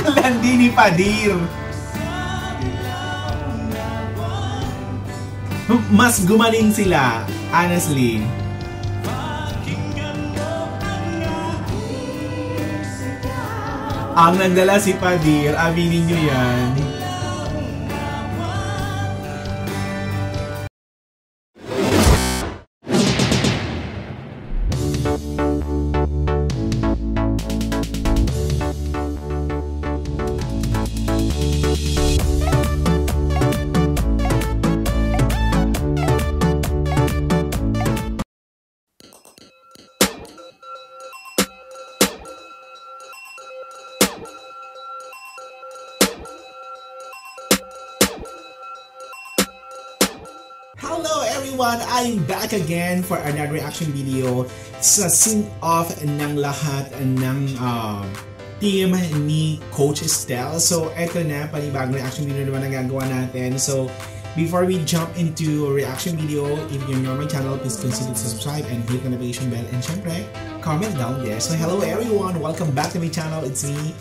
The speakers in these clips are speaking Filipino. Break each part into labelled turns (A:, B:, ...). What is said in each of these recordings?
A: Landi ni Padir. Mas gumaling sila, honestly. Ang nagdala si Padir, aminin nyo yan. Hello everyone! I'm back again for another reaction video sa sing-off ng lahat ng team ni Coach Estel. So eto na, panibagong reaction video naman ang gagawa natin. So before we jump into a reaction video, if you're new on my channel, please consider to subscribe and hit the notification bell, and syempre, comment down there. So hello everyone! Welcome back to my channel. It's me,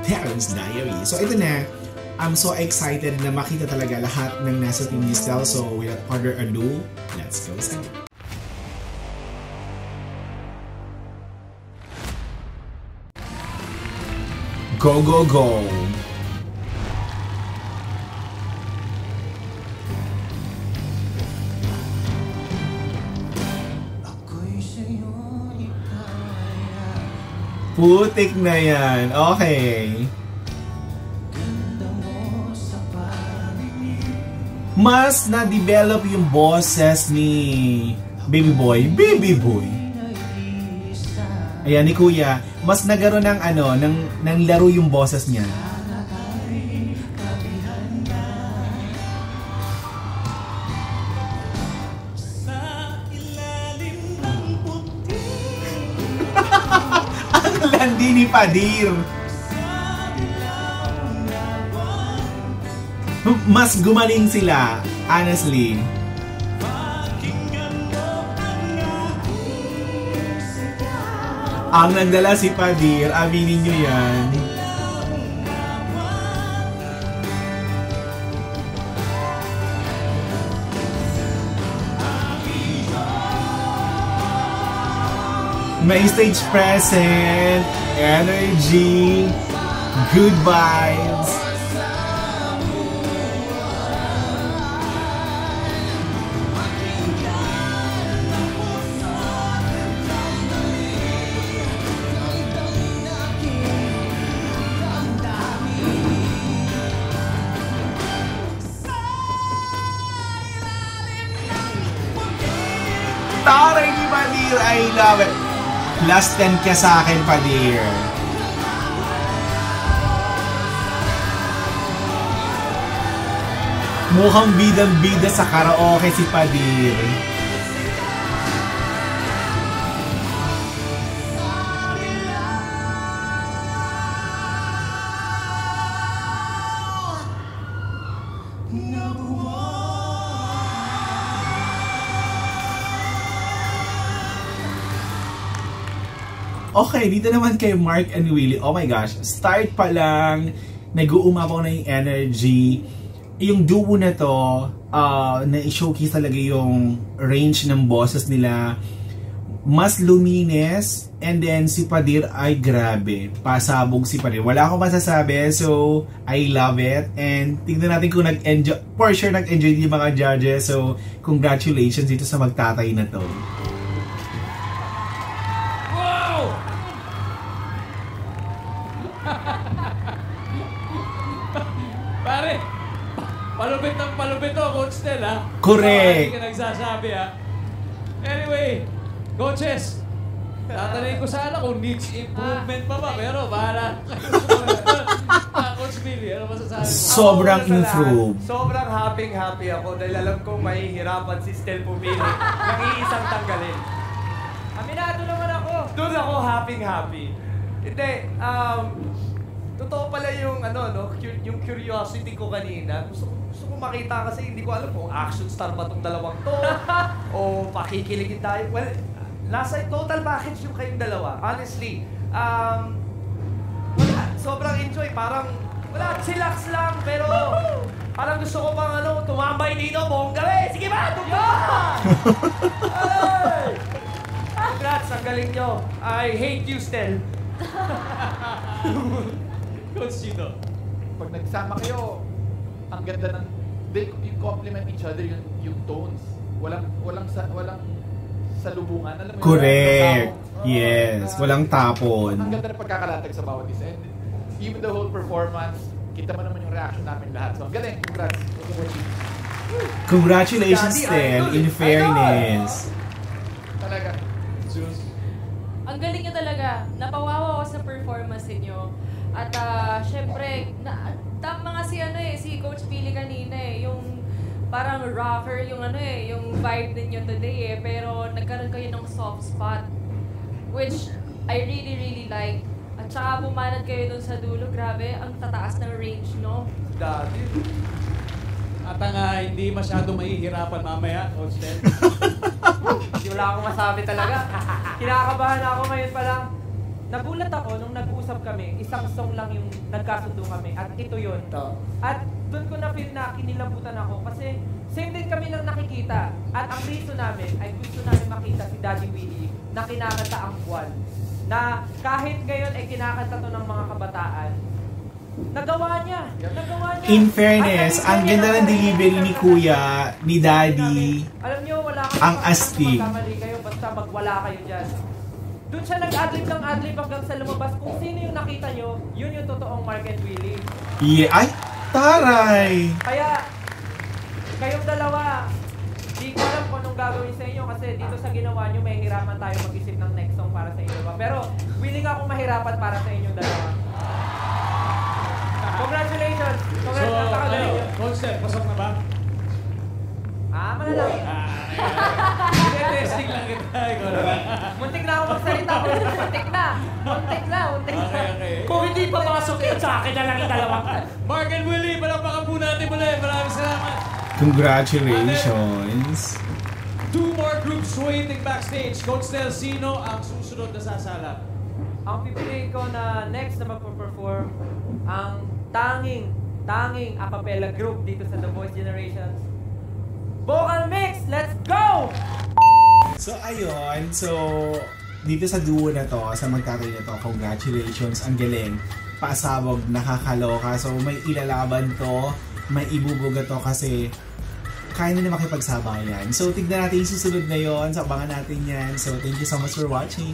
A: Darren's Diary. So ito na, I'm so excited na makita talaga lahat ng nasa team ni Estel. So without further ado, let's go. Go, go, go! Putik na yan. Okay. Mas na-develop yung boses ni Baby Boy. Ayan, ni Kuya. Mas nagkaroon ng ng laro yung boses niya. Ang landi ni Padir. Mas gumaling sila, honestly. Ang nagdala si Padir, aminin nyo yan. May stage present, energy, good vibes. Taray ni Padir, I love it. Plus 10 ka sa akin, Padir. Mukhang bidang-bida sa karaoke si Padir. Okay, dito naman kay Mark and Willie. Oh my gosh, start pa lang, nag-uumapaw na yung energy. Yung duo na to, na-showcase talaga yung range ng boses nila. Mas luminis, and then si Padir ay grabe. Pasabog si Padir. Wala akong masasabi, so I love it. And tingnan natin kung nag-enjoy. For sure nag-enjoy yung mga judges. So congratulations dito sa magtatay na to.
B: Pare, palupit to, Coach Tel, ha?
A: Correct!
B: Hindi ka nagsasabi, ha? Anyway, coaches, tatanay ko sana kung needs improvement pa ba, pero bahala. Coach Billy, ano masasabi mo?
A: Sobrang improved.
C: Sobrang happy ako dahil alam kong mahihirapan si Estel pumili ng iisang tanggalin. Aminado naman ako. Doon ako happy. Hindi, totoo pala yung yung curiosity ko kanina. Gusto ko makita kasi hindi ko alam kung action star ba tong dalawang to o pakikiligin tayo. Well, nasa total package yung kayong dalawa. Honestly, sobrang enjoy. Parang, wala, chillax lang. Pero, parang gusto ko pang tumambay dito buong gabi. Sige ba? Hey! Congrats, ang galing nyo. I hate you, Stel.
B: Coach Chino.
D: Pag nagsama kayo, ang ganda ng you complement each other yung tones. Walang salubungan. Alam mo yun?
A: Correct. Yes. Walang tapon.
D: Ang ganda ng pagkakalatag sa bawat isa. And even the whole performance, kita mo naman yung reaction namin lahat. So, ang galing. Congrats.
A: Congratulations, Stel, in fairness.
D: Talaga.
E: Ang galing niyo talaga. Napawawa ako sa performance niyo. At syempre, tama nga si Coach Billy kanina yung parang rocker, yung yung vibe ninyo today pero nagkaroon kayo ng soft spot. Which I really, really like. At saka bumanat kayo dun sa dulo. Grabe, ang tataas ng range, no?
C: Dati.
B: At hindi masyado mahihirapan mamaya, Coach Stel.
C: Hindi wala akong masabi talaga. Kinakabahan ako ngayon pa lang. Nagulat ako nung nag-usap kami, isang song lang yung nagkasundo kami at ito yun. At doon ko na-feel na kinilabutan ako kasi same din kami nang nakikita. At ang reason namin ay gusto namin makita si Daddy Willie na kinakanta ang buwan. Na kahit ngayon ay kinakanta to ng mga kabataan, nagawa niya.
A: In fairness, ang ganda ng delivery ni Kuya, ni Daddy.
C: Alam niyo, wala
A: ang astig.
C: Magkamali kayo, basta magwala kayo dyan. Doon siya nag-adlib ng adlib hanggang sa lumabas. Kung sino yung nakita nyo, yun yung totoong Mark and Willie.
A: Yeah. Ay, taray!
C: Kaya, kayong dalawa, di ko alam kung anong gagawin sa inyo kasi dito sa ginawa nyo, may hirapan tayo mag-isip ng next song para sa inyo. Pero, willing akong mahirapan para sa inyong dalawa. Congratulations! Congratulations!
B: So, Coach Stel, pasok na ba?
C: Malalaki.
B: Testing lang kita.
C: Muntik na ako magsalita. Muntik na.
B: Okay.
C: Kung hindi pa pasok yun, sa akin na lang yung dalawang.
B: Mark and Willie, palakpakan po natin muli. Maraming salamat.
A: Congratulations.
B: Two more groups waiting backstage. Coach Stel, sino ang susunod na sasala?
C: Ang pipiliin ko na next na magpo-perform ang tanging a cappella group dito sa The Voice Generations. Vocal Mix! Let's go!
A: So, ayun. So, dito sa duo na to, sa magtatay na to, congratulations. Ang galing. Pasabog, nakakaloka. So, may ilalaban to, may ibubuga to kasi kaya na makipagsabayan. So, tignan natin yung susunod na yon. So, abangan natin yan. So, thank you so much for watching.